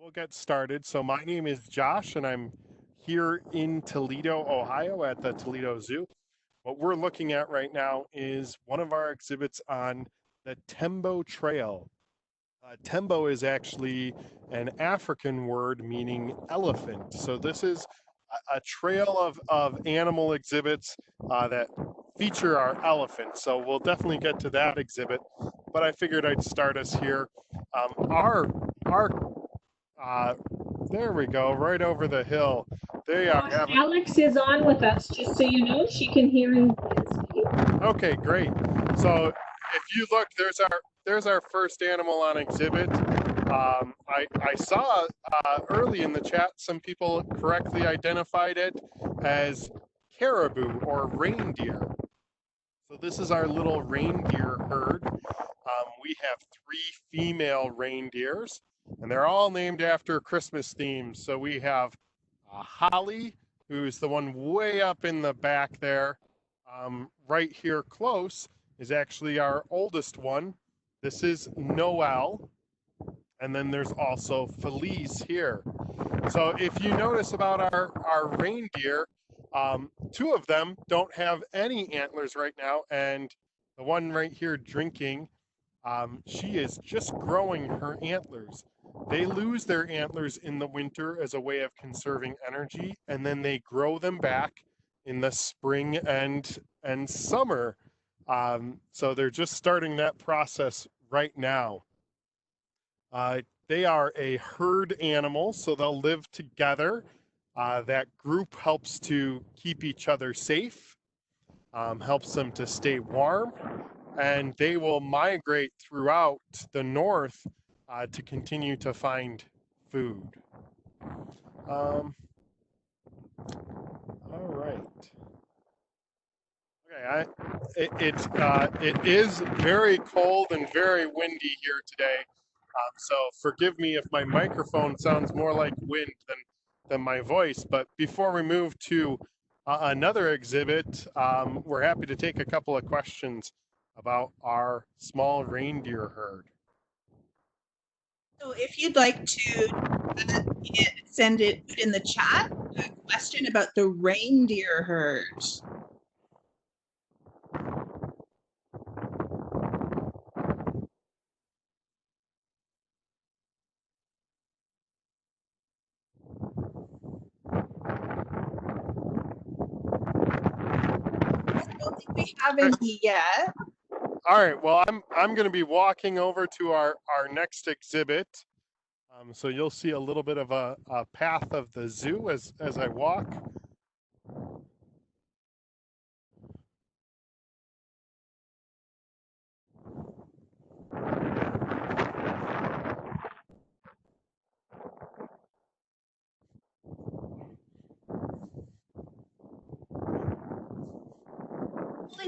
We'll get started. So my name is Josh, and I'm here in Toledo, Ohio at the Toledo Zoo. What we're looking at right now is one of our exhibits on the Tombo Trail. Tembo is actually an African word meaning elephant. So this is a trail of animal exhibits that feature our elephants. So we'll definitely get to that exhibit, but I figured I'd start us here. Our uh, there we go, right over the hill. They are Josh, having. Alex is on with us, just so you know. She can hear and speak. Okay, great. So if you look, there's our first animal on exhibit. I saw early in the chat some people correctly identified it as caribou or reindeer. So this is our little reindeer herd. We have 3 female reindeers, and they're all named after Christmas themes. So we have Holly, who's the one way up in the back there. Right here close is actually our oldest one. This is Noel. And then there's also Felice here. So if you notice about our reindeer, 2 of them don't have any antlers right now. And the one right here drinking, she is just growing her antlers. They lose their antlers in the winter as a way of conserving energy, and then they grow them back in the spring and summer. So they're just starting that process right now. They are a herd animal, so they'll live together. That group helps to keep each other safe, helps them to stay warm, and they will migrate throughout the north to continue to find food. All right. Okay, it is very cold and very windy here today. So forgive me if my microphone sounds more like wind than my voice. But before we move to another exhibit, we're happy to take a couple of questions about our small reindeer herd. So if you'd like to send it in the chat, a question about the reindeer herd. I don't think we have any yet. All right, well, I'm going to be walking over to our next exhibit. So you'll see a little bit of a path of the zoo as I walk.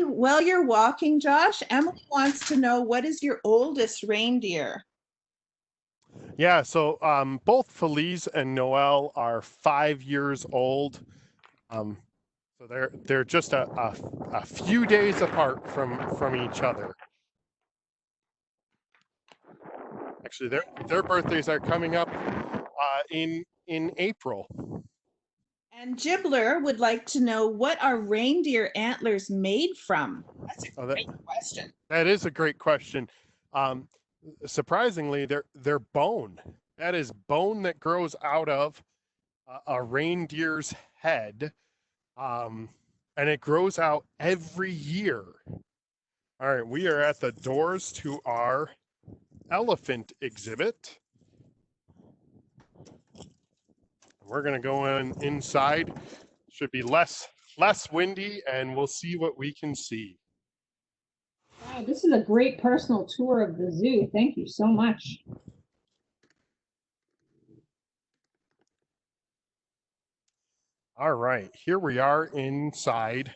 While you're walking, Josh, Emily wants to know, what is your oldest reindeer? Yeah, so both Felice and Noel are 5 years old. So they're just a few days apart from each other. Actually, their birthdays are coming up in April. And Gibbler would like to know, what are reindeer antlers made from? That's a great question. That is a great question. Surprisingly, they're bone. That is bone that grows out of a reindeer's head, and it grows out every year. All right, we are at the doors to our elephant exhibit. We're going to go inside. Should be less windy, and we'll see what we can see. Wow, this is a great personal tour of the zoo. Thank you so much. All right, here we are inside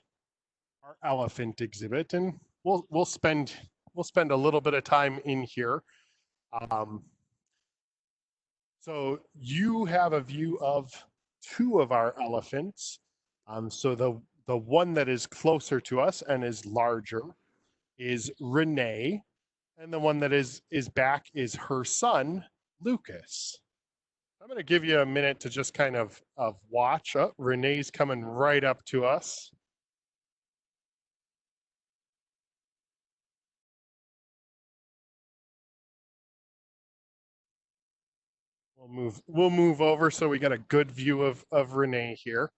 our elephant exhibit, and we'll spend a little bit of time in here. So you have a view of 2 of our elephants. So the one that is closer to us and is larger is Renee, and the one that is back is her son, Lucas. I'm going to give you a minute to just kind of watch. Oh, Renee's coming right up to us. We'll move over so we got a good view of Renee here.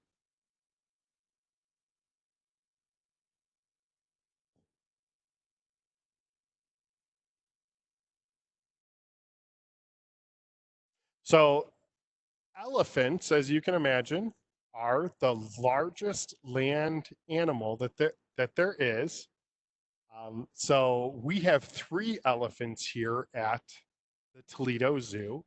So elephants, as you can imagine, are the largest land animal that there is. So we have 3 elephants here at the Toledo Zoo.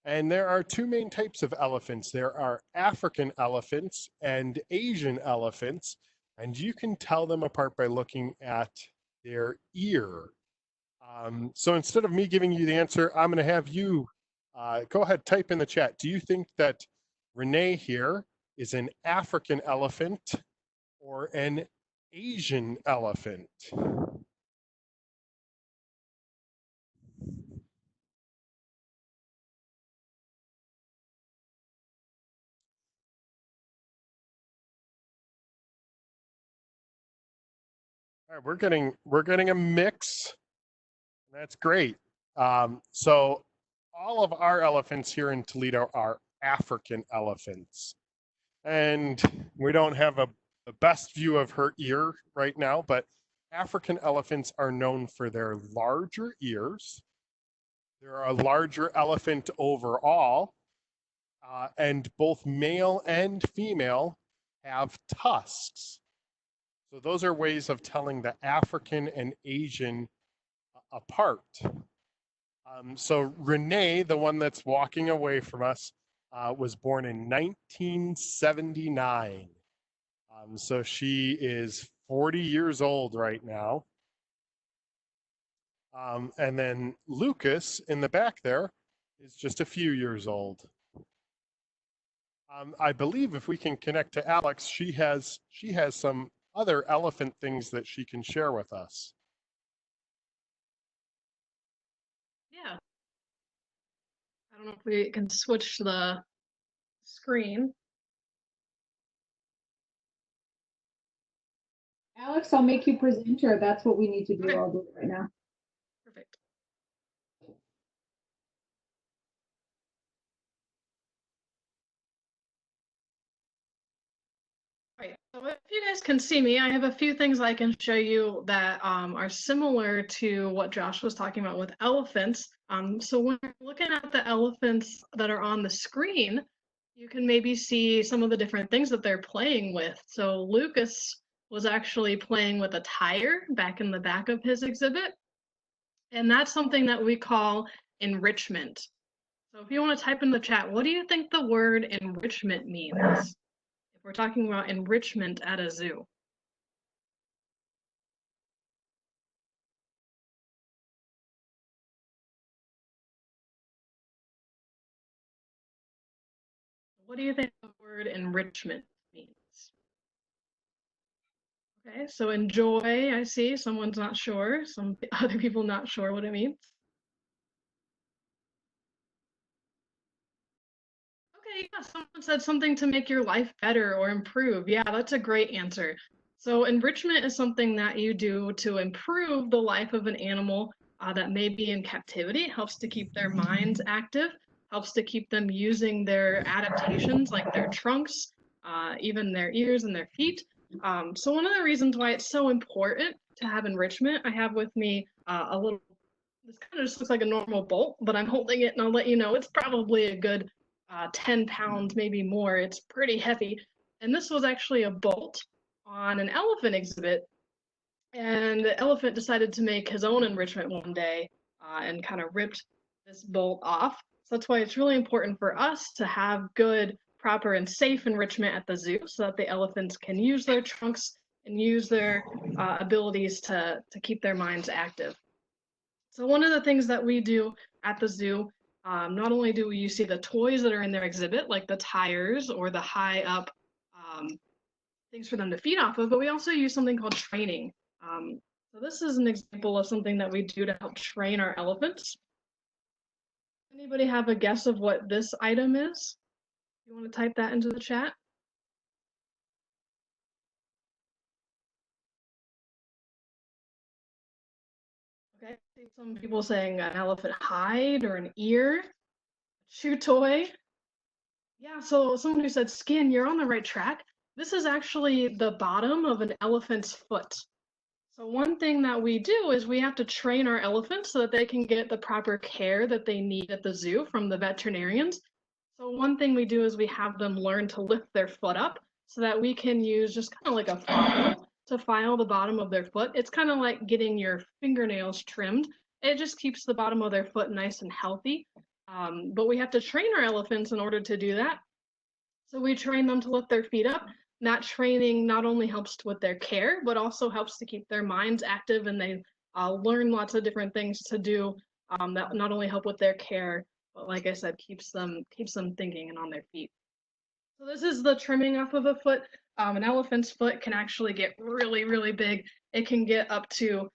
And there are 2 main types of elephants. There are African elephants and Asian elephants. And you can tell them apart by looking at their ear. So instead of me giving you the answer, I'm going to have you go ahead, type in the chat. Do you think that Renee here is an African elephant or an Asian elephant? All right, we're getting a mix. That's great. So all of our elephants here in Toledo are African elephants. And we don't have the best view of her ear right now, but African elephants are known for their larger ears. They're a larger elephant overall, and both male and female have tusks. So those are ways of telling the African and Asian apart. So Renee, the one that's walking away from us, was born in 1979. So she is 40 years old right now. And then Lucas in the back there is just a few years old. I believe if we can connect to Alex, she has some other elephant things that she can share with us. Yeah. I don't know if we can switch the screen. Alex, I'll make you presenter. That's what we need to do. Okay. I'll do it right now. Perfect. All right, so if you guys can see me, I have a few things I can show you that are similar to what Josh was talking about with elephants. So when you're looking at the elephants that are on the screen, you can maybe see some of the different things that they're playing with. So Lucas was actually playing with a tire back in the back of his exhibit. And that's something that we call enrichment. So if you want to type in the chat, what do you think the word enrichment means? If we're talking about enrichment at a zoo. What do you think the word enrichment means? Okay, so enjoy, I see someone's not sure, some other people not sure what it means. Okay, yeah, someone said something to make your life better or improve. Yeah, that's a great answer. So enrichment is something that you do to improve the life of an animal that may be in captivity. It helps to keep their minds active, helps to keep them using their adaptations like their trunks, even their ears and their feet. So one of the reasons why it's so important to have enrichment, I have with me a little, this kind of just looks like a normal bolt, but I'm holding it and I'll let you know it's probably a good 10 pounds, maybe more. It's pretty heavy. And this was actually a bolt on an elephant exhibit. And the elephant decided to make his own enrichment one day and kind of ripped this bolt off. So that's why it's really important for us to have good, proper, and safe enrichment at the zoo so that the elephants can use their trunks and use their abilities to keep their minds active. So one of the things that we do at the zoo, not only do you see the toys that are in their exhibit, like the tires or the high up things for them to feed off of, but we also use something called training. So this is an example of something that we do to help train our elephants. Anybody have a guess of what this item is? You want to type that into the chat? Okay, I see some people saying an elephant hide or an ear, chew toy. Yeah, so someone who said skin, you're on the right track. This is actually the bottom of an elephant's foot. So one thing that we do is we have to train our elephants so that they can get the proper care that they need at the zoo from the veterinarians. So one thing we do is we have them learn to lift their foot up so that we can use just kind of like a file to file the bottom of their foot. It's kind of like getting your fingernails trimmed. It just keeps the bottom of their foot nice and healthy. But we have to train our elephants in order to do that. So we train them to lift their feet up. That training not only helps with their care, but also helps to keep their minds active, and they learn lots of different things to do that not only help with their care, but like I said, keeps them thinking and on their feet. So this is the trimming off of a foot. An elephant's foot can actually get really, really big. It can get up to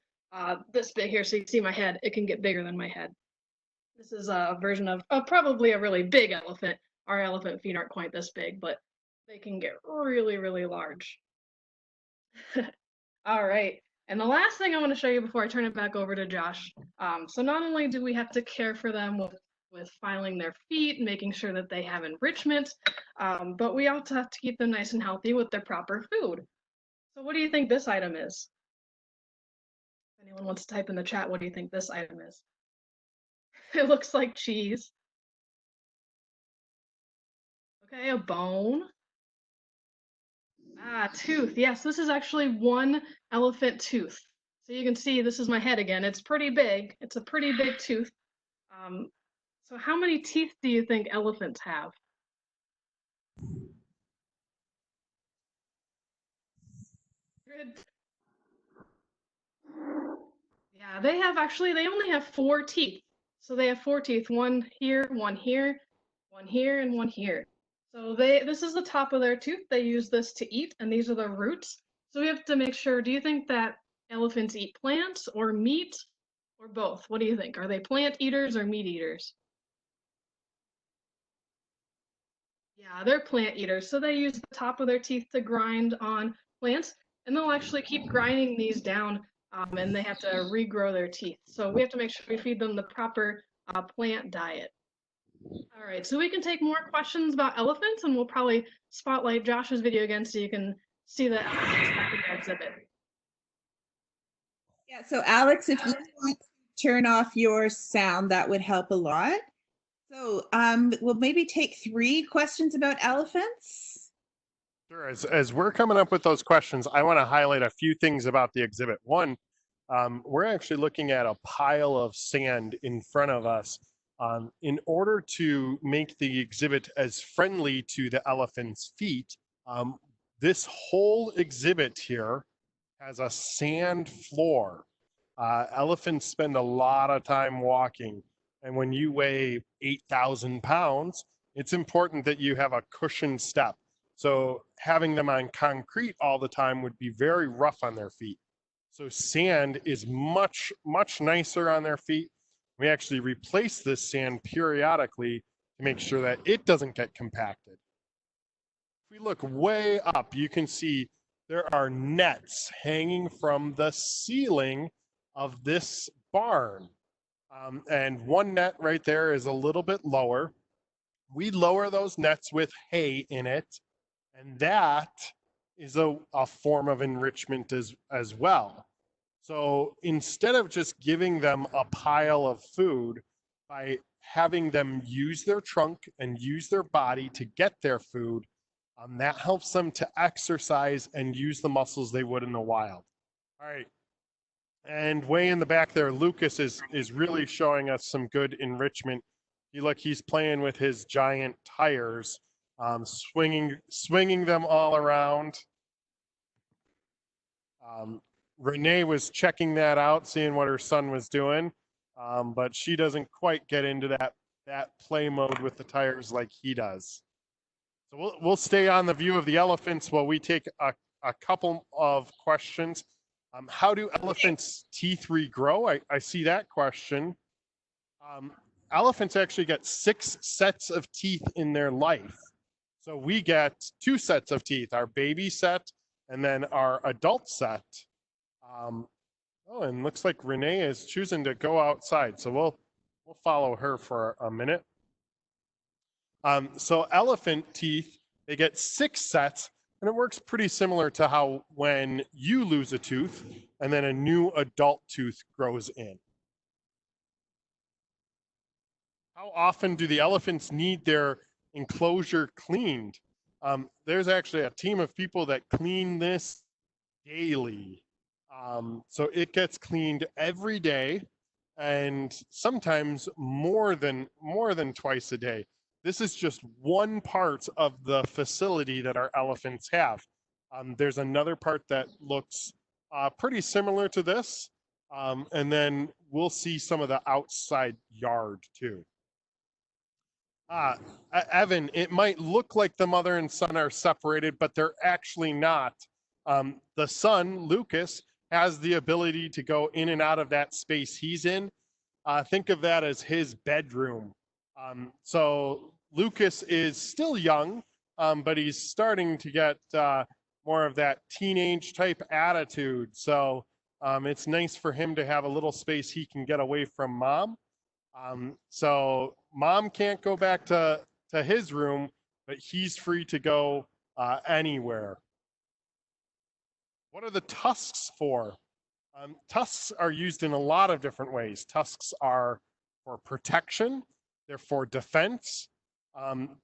this big here, so you can see my head. It can get bigger than my head. This is a version of probably a really big elephant. Our elephant feet aren't quite this big, but they can get really, really large. All right. And the last thing I want to show you before I turn it back over to Josh. So not only do we have to care for them with filing their feet, making sure that they have enrichment, but we also have to keep them nice and healthy with their proper food. So what do you think this item is? If anyone wants to type in the chat, what do you think this item is? It looks like cheese. Okay, a bone. Ah, tooth. Yes, this is actually one elephant tooth. So you can see this is my head again. It's pretty big. It's a pretty big tooth. Um, so how many teeth do you think elephants have? Good. Yeah, they only have 4 teeth. So they have 4 teeth, one here, one here, one here, and one here. So this is the top of their tooth. They use this to eat, and these are the roots. So we have to make sure, do you think that elephants eat plants or meat or both? What do you think? Are they plant eaters or meat eaters? Yeah, they're plant eaters. So they use the top of their teeth to grind on plants, and they'll actually keep grinding these down, and they have to regrow their teeth. So we have to make sure we feed them the proper plant diet. All right, so we can take more questions about elephants, and we'll probably spotlight Josh's video again so you can see the elephants back in the exhibit. Yeah, so Alex, if you want to turn off your sound, that would help a lot. So we'll maybe take 3 questions about elephants. Sure. As we're coming up with those questions, I want to highlight a few things about the exhibit. One, we're actually looking at a pile of sand in front of us. In order to make the exhibit as friendly to the elephant's feet, this whole exhibit here has a sand floor. Elephants spend a lot of time walking, and when you weigh 8,000 pounds, it's important that you have a cushioned step. So having them on concrete all the time would be very rough on their feet. So sand is much, much nicer on their feet. We actually replace this sand periodically to make sure that it doesn't get compacted. If we look way up, you can see there are nets hanging from the ceiling of this barn. And one net right there is a little bit lower. We lower those nets with hay in it, and that is a form of enrichment as well. So instead of just giving them a pile of food, by having them use their trunk and use their body to get their food, that helps them to exercise and use the muscles they would in the wild. All right. And way in the back there, Lucas is really showing us some good enrichment. You look, he's playing with his giant tires, swinging them all around. Renee was checking that out, seeing what her son was doing, but she doesn't quite get into that play mode with the tires like he does. So we'll stay on the view of the elephants while we take a couple of questions. How do elephants' teeth regrow? I see that question. elephants actually get 6 sets of teeth in their life. So we get 2 sets of teeth, our baby set and then our adult set. Oh, and looks like Renee is choosing to go outside. So we'll follow her for a minute. So elephant teeth, they get 6 sets, and it works pretty similar to how when you lose a tooth and then a new adult tooth grows in. How often do the elephants need their enclosure cleaned? There's actually a team of people that clean this daily. So it gets cleaned every day and sometimes more than twice a day. This is just one part of the facility that our elephants have. There's another part that looks pretty similar to this. And then we'll see some of the outside yard too. Evan, it might look like the mother and son are separated, but they're actually not. The son, Lucas, has the ability to go in and out of that space he's in. Think of that as his bedroom. So Lucas is still young, but he's starting to get more of that teenage type attitude. So it's nice for him to have a little space he can get away from mom. So mom can't go back to his room, but he's free to go anywhere. What are the tusks for? Tusks are used in a lot of different ways. Tusks are for protection, they're for defense.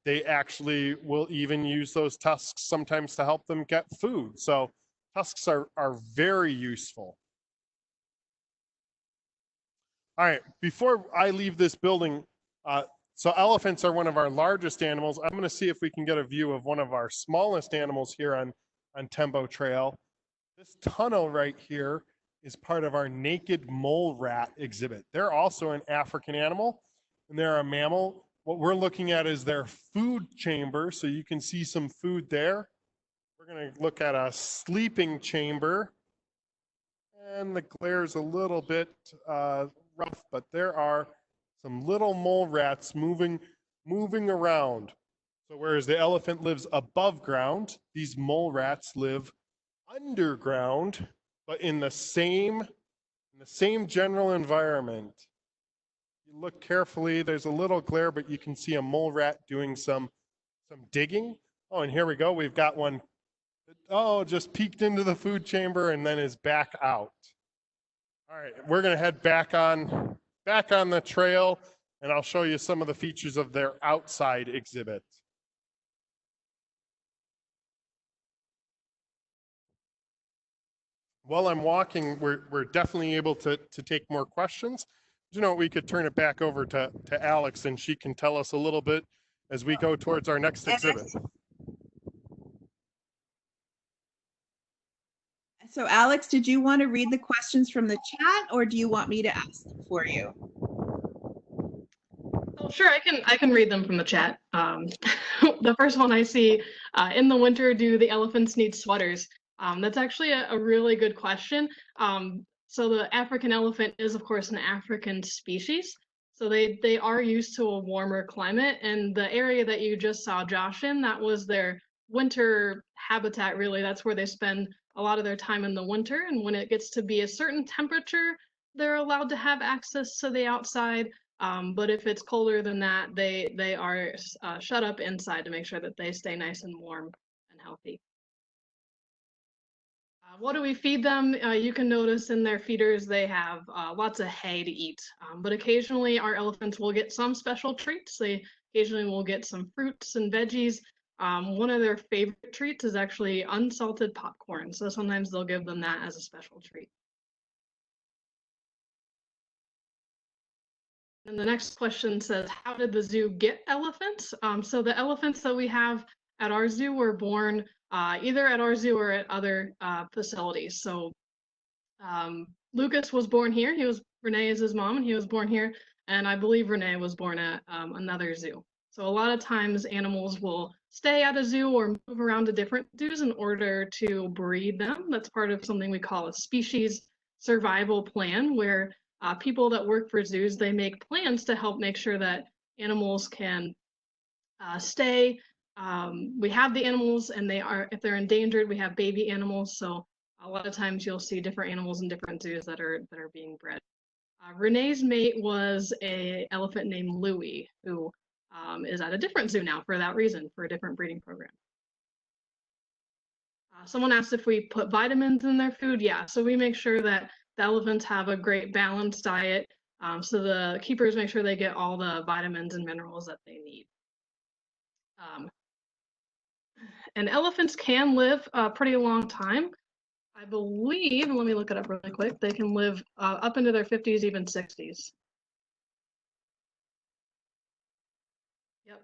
They actually will even use those tusks sometimes to help them get food. So tusks are very useful. All right, before I leave this building, so elephants are one of our largest animals. I'm going to see if we can get a view of one of our smallest animals here on Tombo Trail. This tunnel right here is part of our naked mole rat exhibit. They're also an African animal, and they're a mammal. What we're looking at is their food chamber, so you can see some food there. We're going to look at a sleeping chamber, and the glare's a little bit rough, but there are some little mole rats moving around. So whereas the elephant lives above ground, these mole rats live underground, but in the same general environment. You look carefully, there's a little glare, but you can see a mole rat doing some digging. Oh, and here we go. We've got one that, just peeked into the food chamber and then is back out. All right, we're going to head back on the trail, and I'll show you some of the features of their outside exhibit. While I'm walking, we're definitely able to take more questions. You know, we could turn it back over to Alex, and she can tell us a little bit as we go towards our next exhibit. So Alex, did you want to read the questions from the chat, or do you want me to ask them for you? Oh, sure, I can read them from the chat. The first one I see, in the winter, do the elephants need sweaters? That's actually a really good question. So the African elephant is, of course, an African species. So they are used to a warmer climate, and the area that you just saw Josh in, that was their winter habitat, really. That's where they spend a lot of their time in the winter, and when it gets to be a certain temperature, they're allowed to have access to the outside. But if it's colder than that, they are shut up inside to make sure that they stay nice and warm and healthy. What do we feed them? You can notice in their feeders they have lots of hay to eat, but occasionally our elephants will get some special treats. They occasionally will get some fruits and veggies. One of their favorite treats is actually unsalted popcorn, so sometimes they'll give them that as a special treat. And the next question says, how did the zoo get elephants? So the elephants that we have at our zoo were born either at our zoo or at other facilities. So Lucas was born here. Renee is his mom, and he was born here. And I believe Renee was born at another zoo. So a lot of times animals will stay at a zoo or move around to different zoos in order to breed them. That's part of something we call a species survival plan, where people that work for zoos, they make plans to help make sure that animals can stay. We have the animals, and if they're endangered, we have baby animals. So a lot of times you'll see different animals in different zoos that are being bred. Renee's mate was a elephant named Louie, who is at a different zoo now for that reason, for a different breeding program. Someone asked if we put vitamins in their food. Yeah, so we make sure that the elephants have a great balanced diet. So the keepers make sure they get all the vitamins and minerals that they need. And elephants can live a pretty long time. I believe, let me look it up really quick, they can live up into their 50s, even 60s. Yep.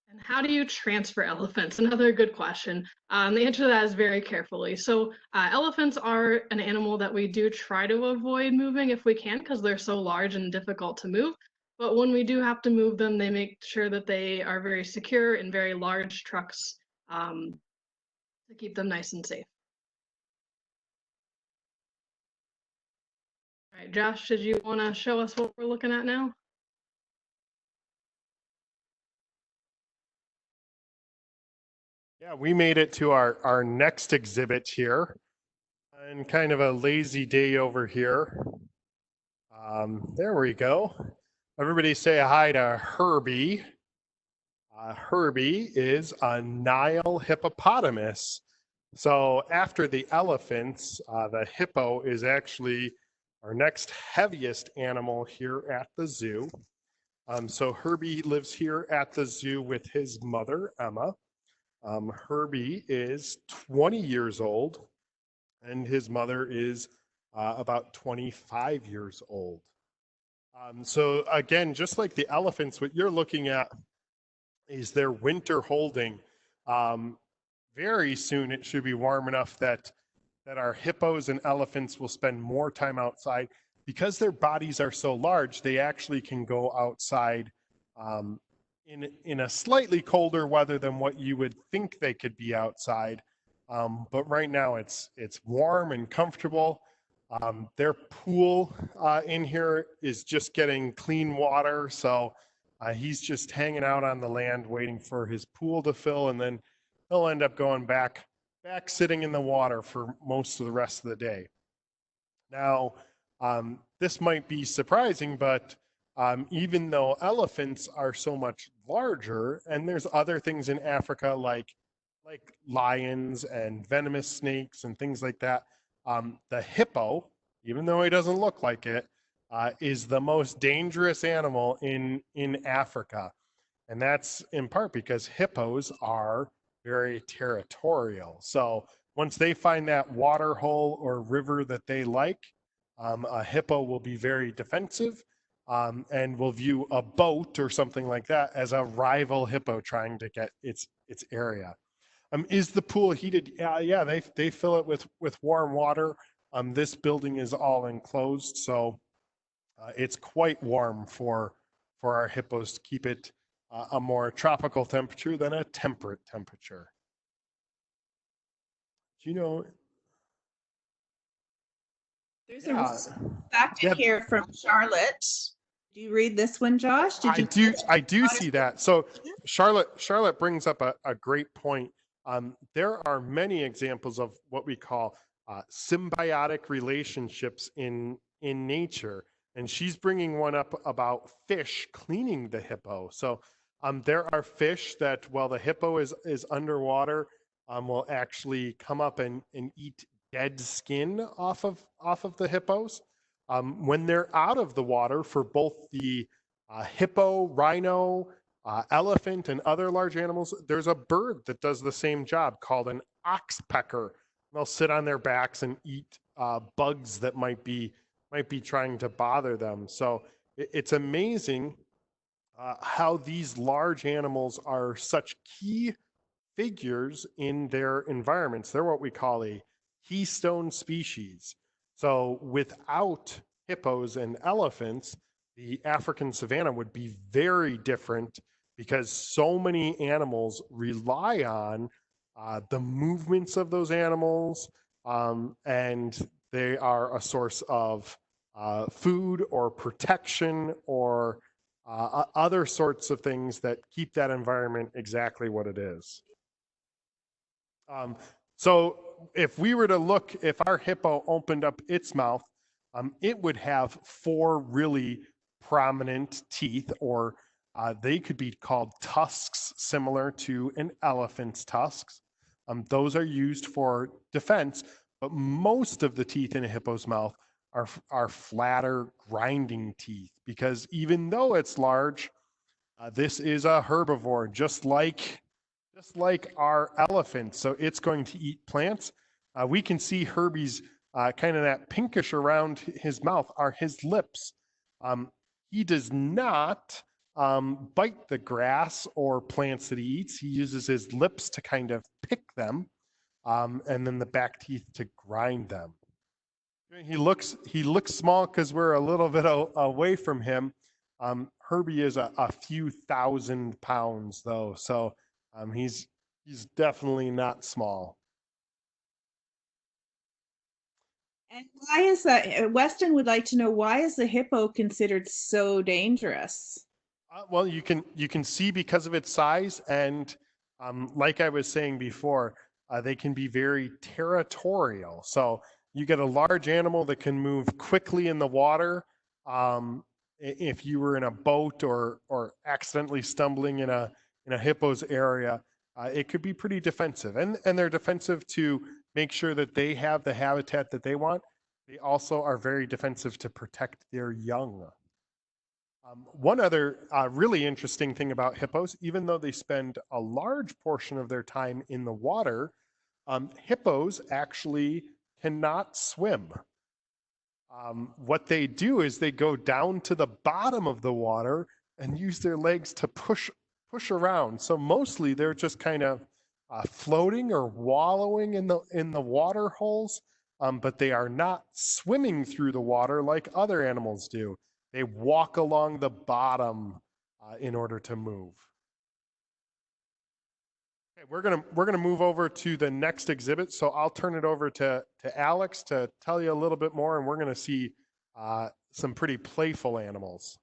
And how do you transfer elephants? Another good question. The answer to that is very carefully. So elephants are an animal that we do try to avoid moving if we can, because they're so large and difficult to move. But when we do have to move them, they make sure that they are very secure in very large trucks to keep them nice and safe. All right, Josh, did you want to show us what we're looking at now? Yeah, we made it to our next exhibit here, and kind of a lazy day over here. There we go. Everybody say hi to Herbie. Herbie is a Nile hippopotamus. So after the elephants, the hippo is actually our next heaviest animal here at the zoo. So Herbie lives here at the zoo with his mother, Emma. Herbie is 20 years old, and his mother is about 25 years old. So again, just like the elephants, what you're looking at is their winter holding. Very soon it should be warm enough that our hippos and elephants will spend more time outside. Because their bodies are so large, they actually can go outside in a slightly colder weather than what you would think they could be outside. But right now it's warm and comfortable. Their pool in here is just getting clean water, so he's just hanging out on the land waiting for his pool to fill, and then he'll end up going back sitting in the water for most of the rest of the day. Now, this might be surprising, but even though elephants are so much larger, and there's other things in Africa like lions and venomous snakes and things like that, the hippo, even though he doesn't look like it, is the most dangerous animal in Africa. And that's in part because hippos are very territorial. So once they find that water hole or river that they like, a hippo will be very defensive and will view a boat or something like that as a rival hippo trying to get its area. Is the pool heated? Yeah, they fill it with warm water. This building is all enclosed, so it's quite warm for our hippos to keep it a more tropical temperature than a temperate temperature. Do you know? There's a fact in here from Charlotte. Do you read this one, Josh? I do see that. So Charlotte brings up a great point. There are many examples of what we call symbiotic relationships in nature, and she's bringing one up about fish cleaning the hippo. So there are fish that, while the hippo is underwater, will actually come up and eat dead skin off of the hippos. When they're out of the water, for both the hippo, rhino, elephant, and other large animals, there's a bird that does the same job called an oxpecker. They'll sit on their backs and eat bugs that might be trying to bother them. So it's amazing how these large animals are such key figures in their environments. They're what we call a keystone species. So without hippos and elephants, the African savanna would be very different because so many animals rely on the movements of those animals and they are a source of food or protection or other sorts of things that keep that environment exactly what it is. So if we were to look, if our hippo opened up its mouth, it would have 4 really prominent teeth, or they could be called tusks, similar to an elephant's tusks. Those are used for defense, but most of the teeth in a hippo's mouth are flatter, grinding teeth, because even though it's large, this is a herbivore, just like our elephant. So it's going to eat plants. We can see Herbie's kind of that pinkish around his mouth are his lips. He does not bite the grass or plants that he eats. He uses his lips to kind of pick them, and then the back teeth to grind them. He looks small because we're a little bit away from him. Herbie is a few thousand pounds though, so he's definitely not small. And why is that? Weston would like to know, why is the hippo considered so dangerous? Well, you can see because of its size, and like I was saying before, they can be very territorial. So you get a large animal that can move quickly in the water. If you were in a boat or accidentally stumbling in a hippo's area, it could be pretty defensive, and they're defensive to make sure that they have the habitat that they want. They also are very defensive to protect their young. One other really interesting thing about hippos, even though they spend a large portion of their time in the water, hippos actually cannot swim. What they do is they go down to the bottom of the water and use their legs to push around. So mostly they're just kind of floating or wallowing in the water holes, but they are not swimming through the water like other animals do. They walk along the bottom in order to move. Okay, we're gonna move over to the next exhibit. So I'll turn it over to Alex to tell you a little bit more, and we're gonna see some pretty playful animals.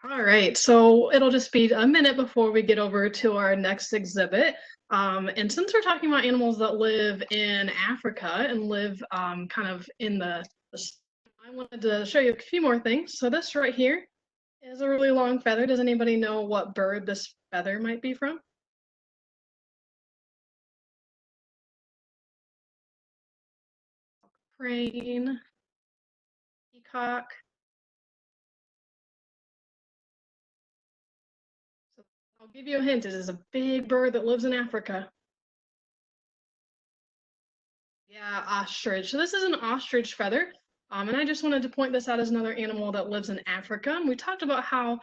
All right, so it'll just be a minute before we get over to our next exhibit. And since we're talking about animals that live in Africa and live kind of in I wanted to show you a few more things. So this right here is a really long feather. Does anybody know what bird this feather might be from? Crane, peacock. So I'll give you a hint. It is a big bird that lives in Africa. Yeah, ostrich. So this is an ostrich feather. And I just wanted to point this out as another animal that lives in Africa. And we talked about how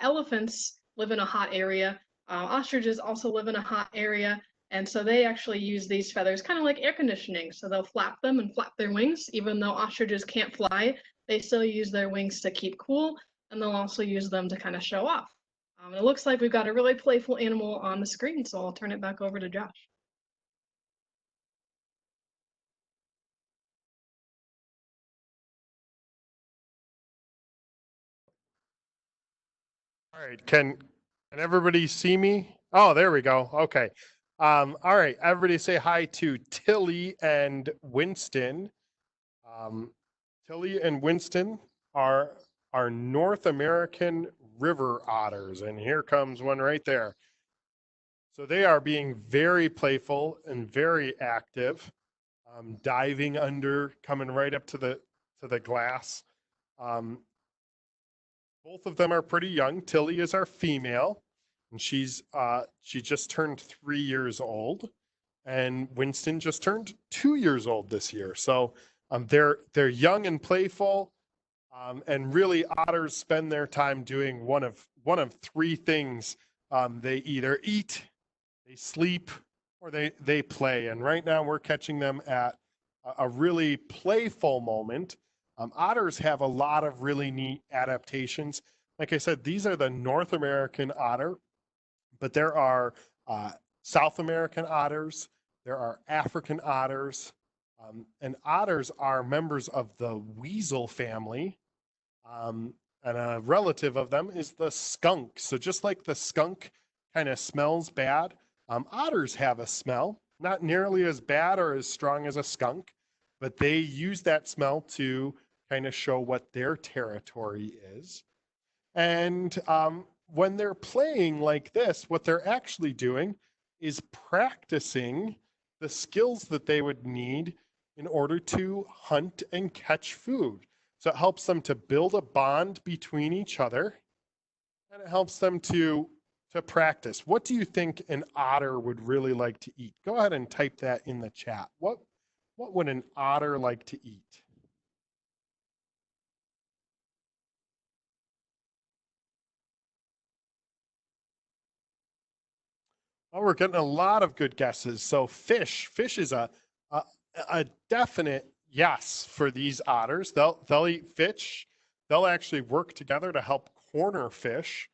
elephants live in a hot area. Ostriches also live in a hot area. And so they actually use these feathers kind of like air conditioning. So they'll flap them and flap their wings. Even though ostriches can't fly, they still use their wings to keep cool. And they'll also use them to kind of show off. It looks like we've got a really playful animal on the screen. So I'll turn it back over to Josh. All right, can everybody see me? Oh, there we go. Okay. All right, everybody say hi to Tilly and Winston. Tilly and Winston are North American river otters, and here comes one right there. So they are being very playful and very active, diving under, coming right up to the glass. Both of them are pretty young. Tilly is our female, and she just turned 3 years old, and Winston just turned 2 years old this year. So they're young and playful, and really otters spend their time doing one of 3 things. They either eat, they sleep, or they play. And right now we're catching them at a really playful moment. Otters have a lot of really neat adaptations. Like I said, these are the North American otter, but there are South American otters, there are African otters, and otters are members of the weasel family. And a relative of them is the skunk. So just like the skunk kind of smells bad, otters have a smell, not nearly as bad or as strong as a skunk, but they use that smell to kind of show what their territory is. And when they're playing like this, what they're actually doing is practicing the skills that they would need in order to hunt and catch food. So it helps them to build a bond between each other, and it helps them to practice. What do you think an otter would really like to eat? Go ahead and type that in the chat. What would an otter like to eat? Oh, we're getting a lot of good guesses. So fish is a definite yes for these otters. They'll eat fish. They'll actually work together to help corner fish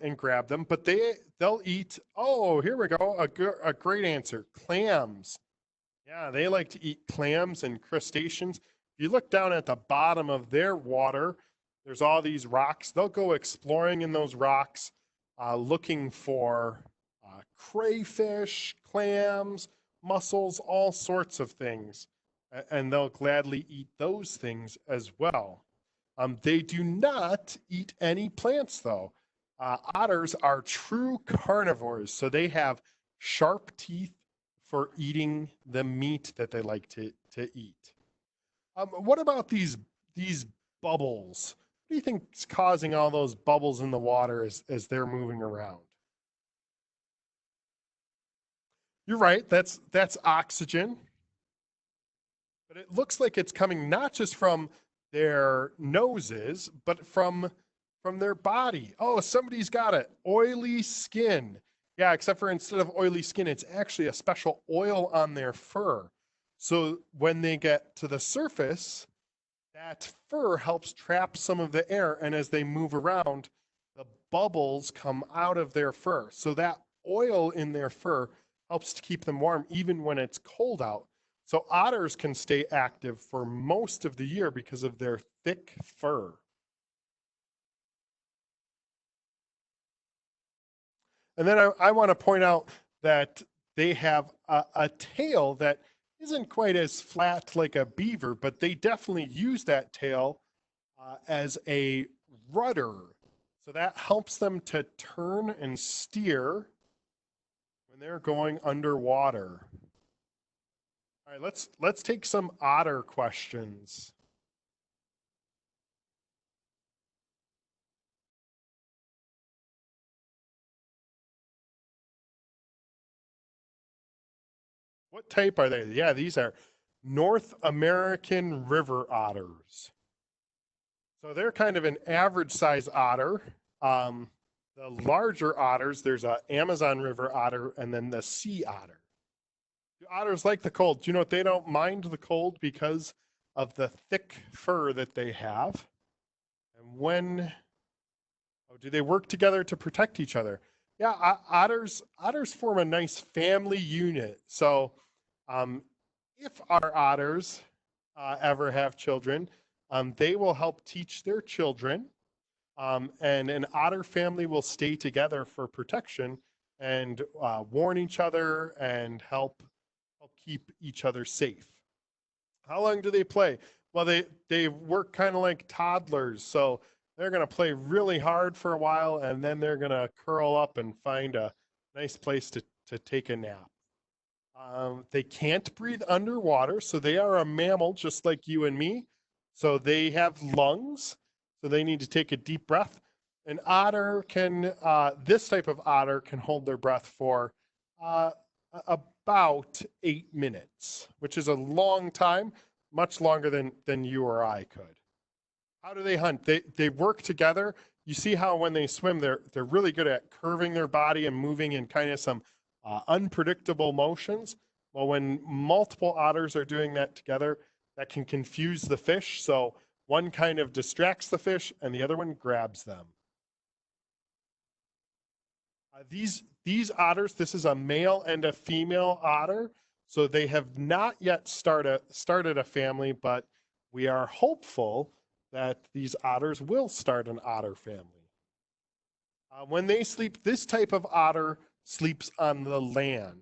and grab them. But they'll eat. Oh, here we go. A great answer. Clams. Yeah, they like to eat clams and crustaceans. If you look down at the bottom of their water, there's all these rocks. They'll go exploring in those rocks, looking for crayfish, clams, mussels, all sorts of things. And they'll gladly eat those things as well. They do not eat any plants, though. Otters are true carnivores, so they have sharp teeth for eating the meat that they like to eat. What about these bubbles? What do you think is causing all those bubbles in the water as they're moving around? You're right, that's oxygen. But it looks like it's coming not just from their noses, but from their body. Oh, somebody's got it. Oily skin. Yeah, except for instead of oily skin, it's actually a special oil on their fur. So when they get to the surface, that fur helps trap some of the air. And as they move around, the bubbles come out of their fur. So that oil in their fur helps to keep them warm even when it's cold out. So otters can stay active for most of the year because of their thick fur. And then I want to point out that they have a tail that isn't quite as flat like a beaver, but they definitely use that tail as a rudder. So that helps them to turn and steer when they're going underwater. All right, let's take some otter questions. What type are they? Yeah, these are North American river otters. So they're kind of an average size otter. The larger otters, there's a Amazon River otter and then the sea otter. The otters like the cold. Do you know what? They don't mind the cold because of the thick fur that they have. And do they work together to protect each other? Yeah, otters form a nice family unit. So if our otters ever have children, they will help teach their children. And an otter family will stay together for protection and warn each other and help keep each other safe. How long do they play? Well, they work kind of like toddlers. So they're going to play really hard for a while, and then they're going to curl up and find a nice place to take a nap. They can't breathe underwater, so they are a mammal just like you and me. So they have lungs, so they need to take a deep breath. An otter can, this type of otter can hold their breath for about 8 minutes, which is a long time, much longer than you or I could. How do they hunt? They work together. You see how when they swim, they're really good at curving their body and moving in kind of some unpredictable motions. Well, when multiple otters are doing that together, that can confuse the fish. So one kind of distracts the fish and the other one grabs them. these otters, this is a male and a female otter, so they have not yet started a family, but we are hopeful that these otters will start an otter family. When they sleep, this type of otter sleeps on the land.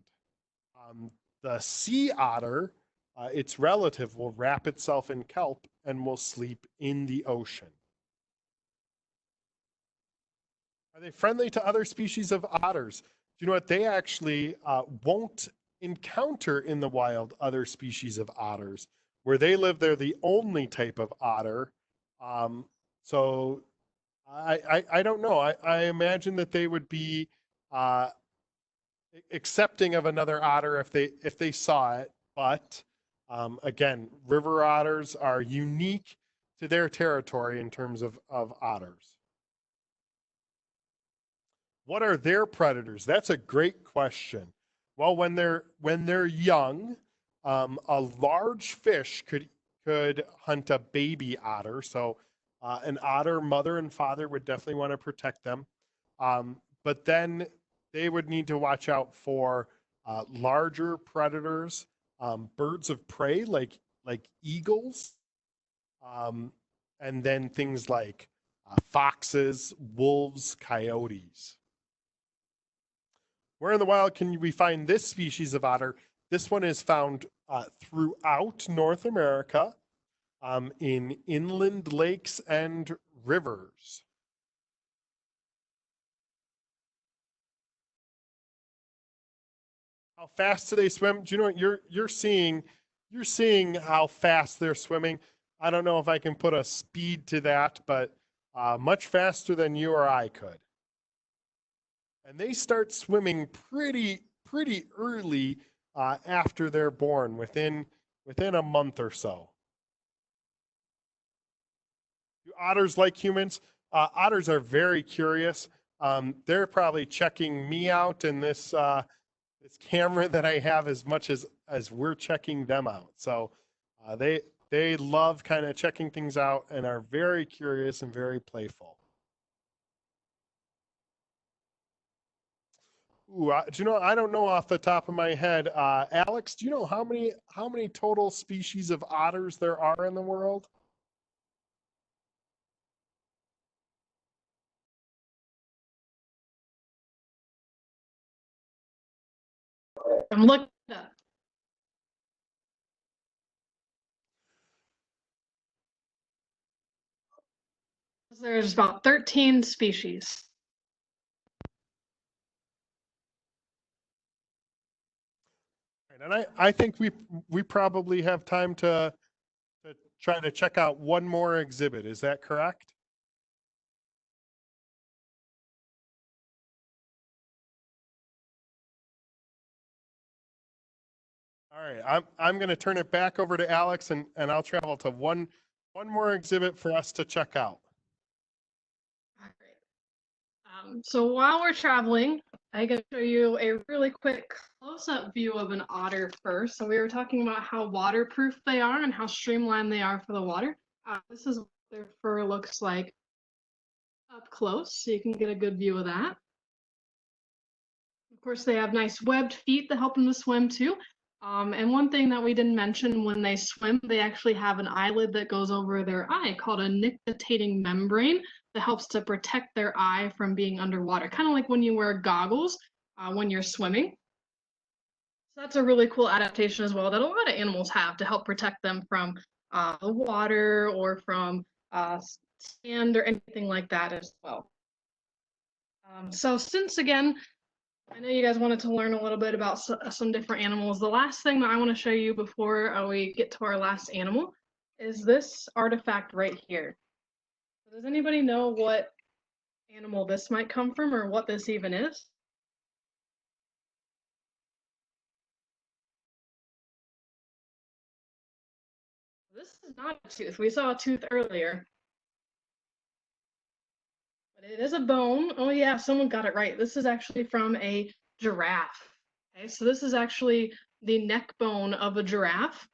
The sea otter, its relative, will wrap itself in kelp and will sleep in the ocean. Are they friendly to other species of otters? Do you know what? They actually won't encounter in the wild other species of otters. Where they live, they're the only type of otter. So I don't know. I imagine that they would be uh, accepting of another otter if they saw it. But again, river otters are unique to their territory in terms of otters. What are their predators? That's a great question. Well, when they're young, a large fish could hunt a baby otter. So an otter mother and father would definitely want to protect them. But then they would need to watch out for larger predators, birds of prey like eagles, and then things like foxes, wolves, coyotes. Where in the wild can we find this species of otter? This one is found throughout North America, in inland lakes and rivers. How fast do they swim? Do you know what you're seeing? You're seeing how fast they're swimming. I don't know if I can put a speed to that, but much faster than you or I could. And they start swimming pretty early after they're born, within a month or so. Do otters like humans? Otters are very curious. They're probably checking me out in this camera that I have as much as we're checking them out. So they love kind of checking things out and are very curious and very playful. Ooh, do you know? I don't know off the top of my head. Alex, do you know how many total species of otters there are in the world? I'm looking it up. There's about 13 species. And I think we probably have time to try to check out one more exhibit. Is that correct? All right, I'm going to turn it back over to Alex, and I'll travel to one more exhibit for us to check out. All right. So while we're traveling, I can show you a really quick close-up view of an otter first. So we were talking about how waterproof they are and how streamlined they are for the water. This is what their fur looks like up close, so you can get a good view of that. Of course, they have nice webbed feet that help them to swim too. And one thing that we didn't mention, when they swim, they actually have an eyelid that goes over their eye called a nictitating membrane that helps to protect their eye from being underwater, kind of like when you wear goggles when you're swimming. So that's a really cool adaptation as well that a lot of animals have to help protect them from the water or from sand or anything like that as well. So since, again, I know you guys wanted to learn a little bit about some different animals. The last thing that I want to show you before we get to our last animal is this artifact right here. Does anybody know what animal this might come from or what this even is? This is not a tooth. We saw a tooth earlier. But it is a bone. Oh yeah, someone got it right. This is actually from a giraffe. Okay, so this is actually the neck bone of a giraffe.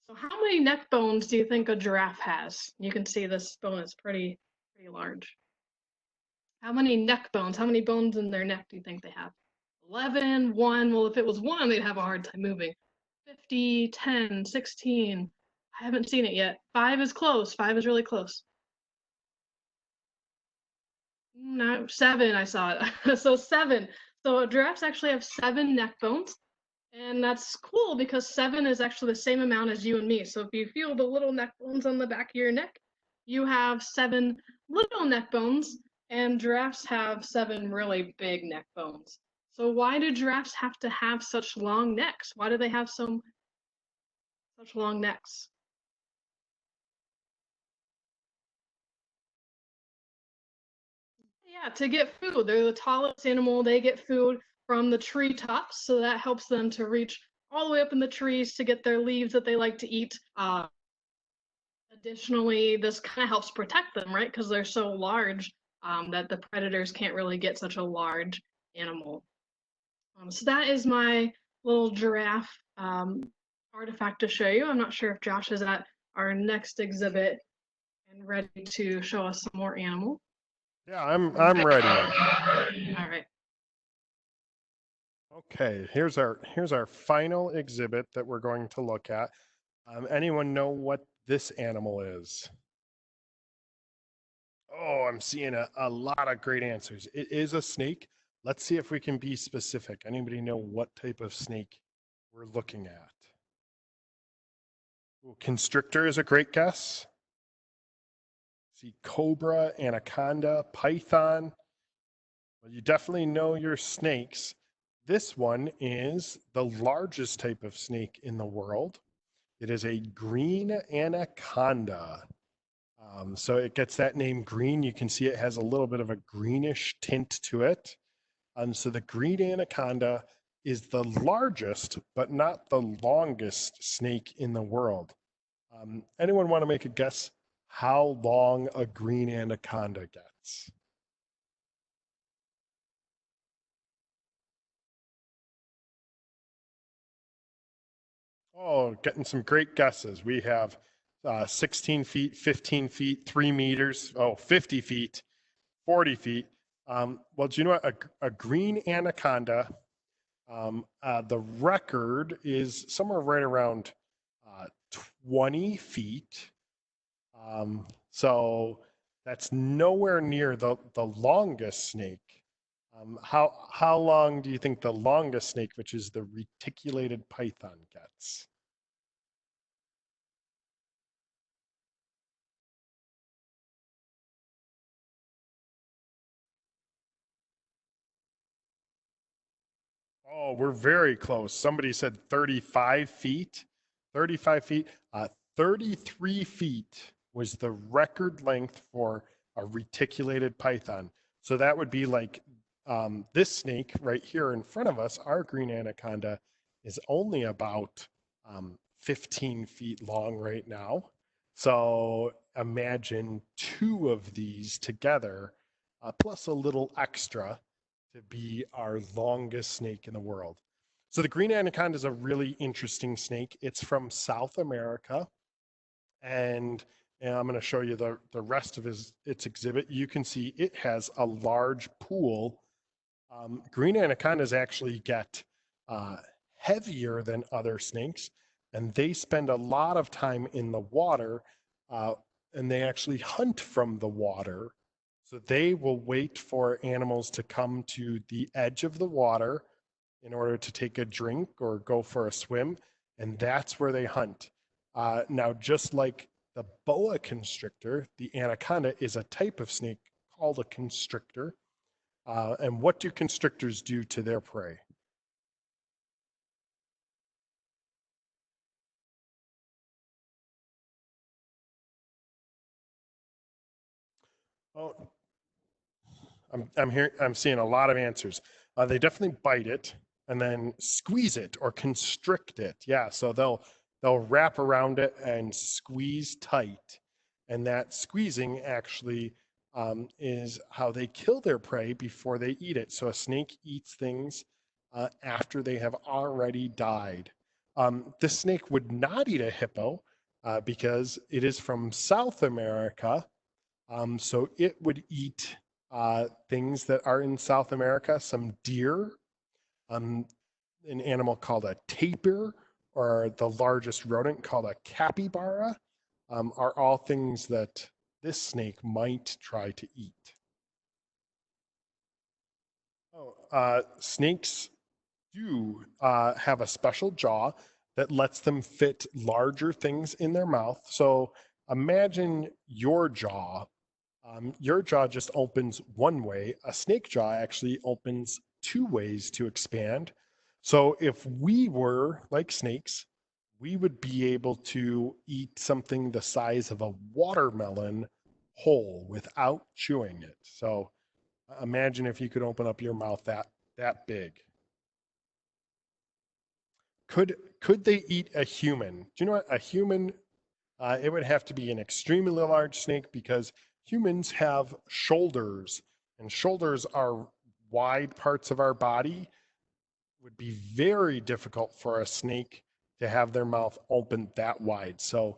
So how many neck bones do you think a giraffe has? You can see this bone is pretty large. How many neck bones? How many bones in their neck do you think they have? 11, 1. Well, if it was 1, they'd have a hard time moving. 50, 10, 16. I haven't seen it yet. 5 is close. 5 is really close. No, 7, I saw it. So 7. So giraffes actually have 7 neck bones. And that's cool because 7 is actually the same amount as you and me. So if you feel the little neck bones on the back of your neck, you have 7 little neck bones, and giraffes have 7 really big neck bones. So why do giraffes have to have such long necks? Why do they have such long necks? Yeah, to get food. They're the tallest animal. They get food from the treetops, so that helps them to reach all the way up in the trees to get their leaves that they like to eat. Additionally, this kind of helps protect them, right? Because they're so large that the predators can't really get such a large animal. So that is my little giraffe artifact to show you. I'm not sure if Josh is at our next exhibit and ready to show us some more animal. Yeah, I'm ready. All right. Okay, here's our final exhibit that we're going to look at. Anyone know what this animal is? Oh, I'm seeing a lot of great answers. It is a snake. Let's see if we can be specific. Anybody know what type of snake we're looking at? Ooh, constrictor is a great guess. See cobra, anaconda, python. Well, you definitely know your snakes. This one is the largest type of snake in the world. It is a green anaconda. So it gets that name green. You can see it has a little bit of a greenish tint to it. So the green anaconda is the largest, but not the longest snake in the world. Anyone want to make a guess how long a green anaconda gets? Oh, getting some great guesses. We have 16 feet, 15 feet, 3 meters, 50 feet, 40 feet. Well, do you know what? A green anaconda, the record is somewhere right around 20 feet. So that's nowhere near the longest snake. How long do you think the longest snake, which is the reticulated python, gets? Oh, we're very close. Somebody said 35 feet. 35 feet. 33 feet was the record length for a reticulated python. So that would be like this snake right here in front of us, our green anaconda, is only about 15 feet long right now. So imagine 2 of these together, plus a little extra to be our longest snake in the world. So the green anaconda is a really interesting snake. It's from South America, and I'm going to show you the rest of its exhibit. You can see it has a large pool. Green anacondas actually get heavier than other snakes, and they spend a lot of time in the water, uh, and they actually hunt from the water. So they will wait for animals to come to the edge of the water in order to take a drink or go for a swim, and that's where they hunt. Now, just like the boa constrictor, the anaconda is a type of snake called a constrictor. And what do constrictors do to their prey? Oh, I'm seeing a lot of answers. They definitely bite it and then squeeze it or constrict it. Yeah, so they'll wrap around it and squeeze tight, and that squeezing actually is how they kill their prey before they eat it. So a snake eats things after they have already died. This snake would not eat a hippo because it is from South America. So it would eat things that are in South America, some deer, an animal called a tapir, or the largest rodent called a capybara, are all things that this snake might try to eat. Snakes do have a special jaw that lets them fit larger things in their mouth. So imagine your jaw. Your jaw just opens one way. A snake jaw actually opens two ways to expand. So if we were like snakes, we would be able to eat something the size of a watermelon whole without chewing it. So imagine if you could open up your mouth that big. Could they eat a human? Do you know what a human? It would have to be an extremely large snake because humans have shoulders, and shoulders are wide parts of our body. Would be very difficult for a snake to have their mouth open that wide. So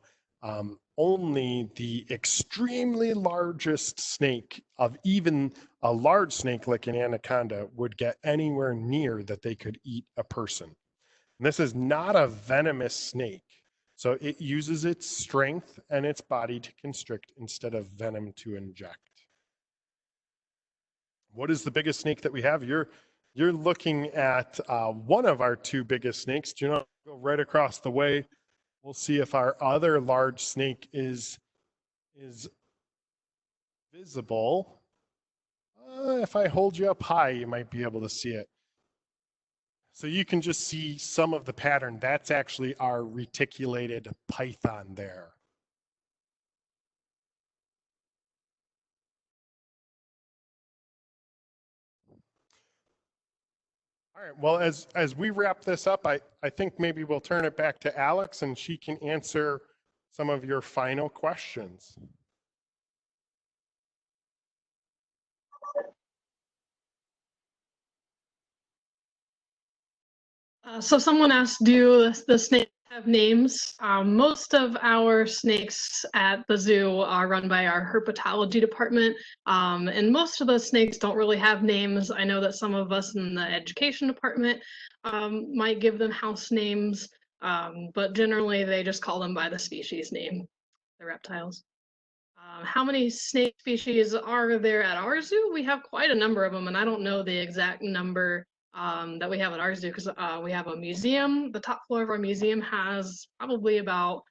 only the extremely largest snake of even a large snake like an anaconda would get anywhere near that they could eat a person. And this is not a venomous snake. So it uses its strength and its body to constrict instead of venom to inject. What is the biggest snake that we have? You're looking at one of our two biggest snakes. Do you know, go right across the way. We'll see if our other large snake is visible. If I hold you up high, you might be able to see it. So you can just see some of the pattern. That's actually our reticulated python there. All right, well, as we wrap this up, I think maybe we'll turn it back to Alex and she can answer some of your final questions. So someone asked, do the snakes have names? Most of our snakes at the zoo are run by our herpetology department, and most of the snakes don't really have names. I know that some of us in the education department might give them house names, but generally they just call them by the species name, the reptiles. How many snake species are there at our zoo? We have quite a number of them, and I don't know the exact number that we have at our zoo because we have a museum. The top floor of our museum has probably about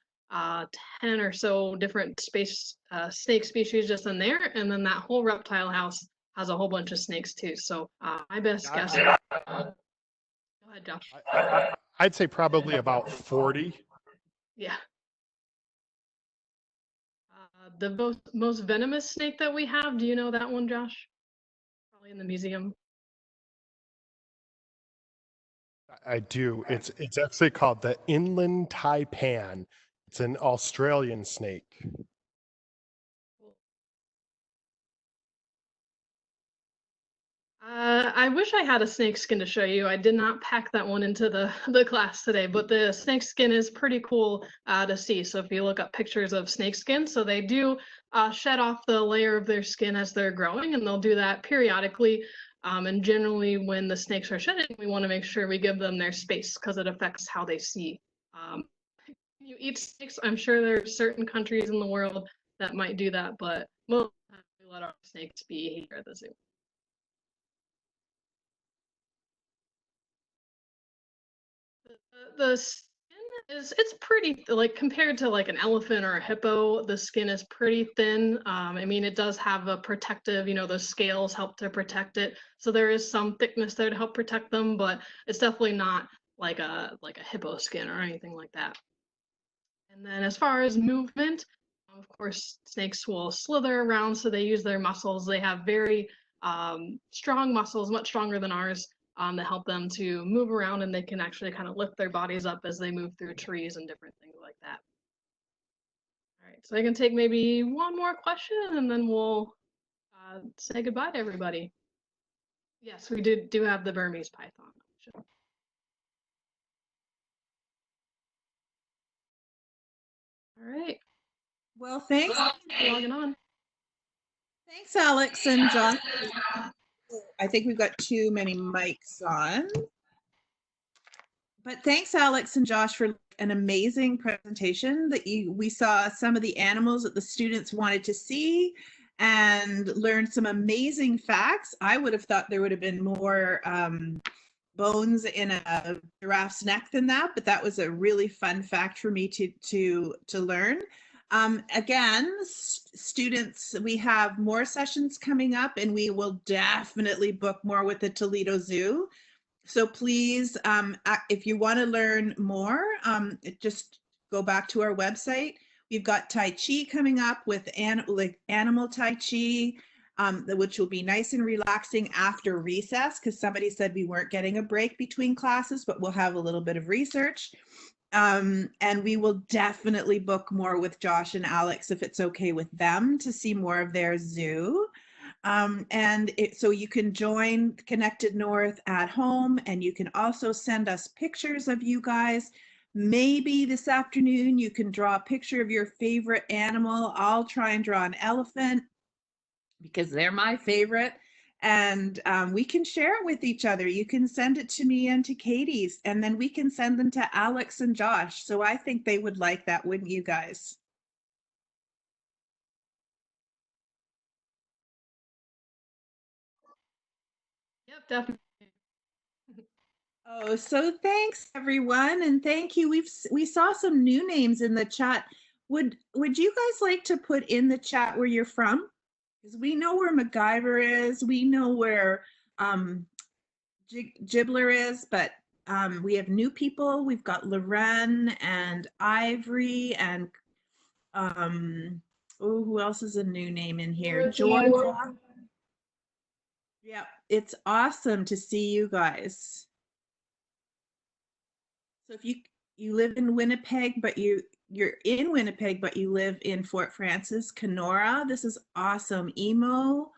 10 or so different snake species just in there, and then that whole reptile house has a whole bunch of snakes too. So my best guess. Go ahead, Josh. I'd say probably about 40. Yeah. The most venomous snake that we have, do you know that one, Josh? Probably in the museum. I do. It's actually called the inland taipan. It's an Australian snake. I wish I had a snake skin to show you. I did not pack that one into the class today, but the snake skin is pretty cool to see. So if you look up pictures of snake skin, so they do shed off the layer of their skin as they're growing, and they'll do that periodically. And generally, when the snakes are shedding, we want to make sure we give them their space because it affects how they see. You eat snakes, I'm sure there are certain countries in the world that might do that, but most of the time we let our snakes be here at the zoo. The skin it's pretty like compared to like an elephant or a hippo, the skin is pretty thin. I mean, it does have a protective, the scales help to protect it. So there is some thickness there to help protect them, but it's definitely not like a hippo skin or anything like that. And then as far as movement, of course, snakes will slither around, so they use their muscles. They have very strong muscles, much stronger than ours, that help them to move around, and they can actually kind of lift their bodies up as they move through trees and different things like that. All right, so I can take maybe one more question, and then we'll say goodbye to everybody. Yes, we do have the Burmese python. All right. Well, thanks. Logging on. Thanks, Alex and John. I think we've got too many mics on. But thanks, Alex and Josh, for an amazing presentation that we saw some of the animals that the students wanted to see and learned some amazing facts. I would have thought there would have been more bones in a giraffe's neck than that, but that was a really fun fact for me to learn. Again, students, we have more sessions coming up, and we will definitely book more with the Toledo Zoo. So please, if you want to learn more, just go back to our website. We've got Tai Chi coming up with animal Tai Chi, which will be nice and relaxing after recess, because somebody said we weren't getting a break between classes, but we'll have a little bit of research. And we will definitely book more with Josh and Alex if it's okay with them to see more of their zoo. So you can join Connected North at home, and you can also send us pictures of you guys. Maybe this afternoon you can draw a picture of your favorite animal. I'll try and draw an elephant because they're my favorite. And we can share it with each other. You can send it to me and to Katie's, and then we can send them to Alex and Josh. So I think they would like that, wouldn't you guys? Yep, definitely. Oh, so thanks everyone, and thank you. We saw some new names in the chat. Would you guys like to put in the chat where you're from? Because we know where MacGyver is, we know where Gibbler is, but we have new people. We've got Loren and Ivory and oh, who else is a new name in here? Georgia. Yeah, it's awesome to see you guys. So if you live in Winnipeg, but you're in Winnipeg, but you live in Fort Francis, Kenora, this is awesome. Emo,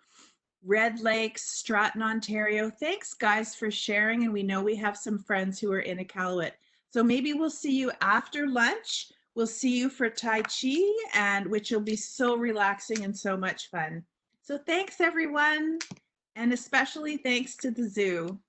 Red Lakes, Stratton, Ontario. Thanks, guys, for sharing. And we know we have some friends who are in Iqaluit. So maybe we'll see you after lunch. We'll see you for Tai Chi, and which will be so relaxing and so much fun. So thanks, everyone. And especially thanks to the zoo.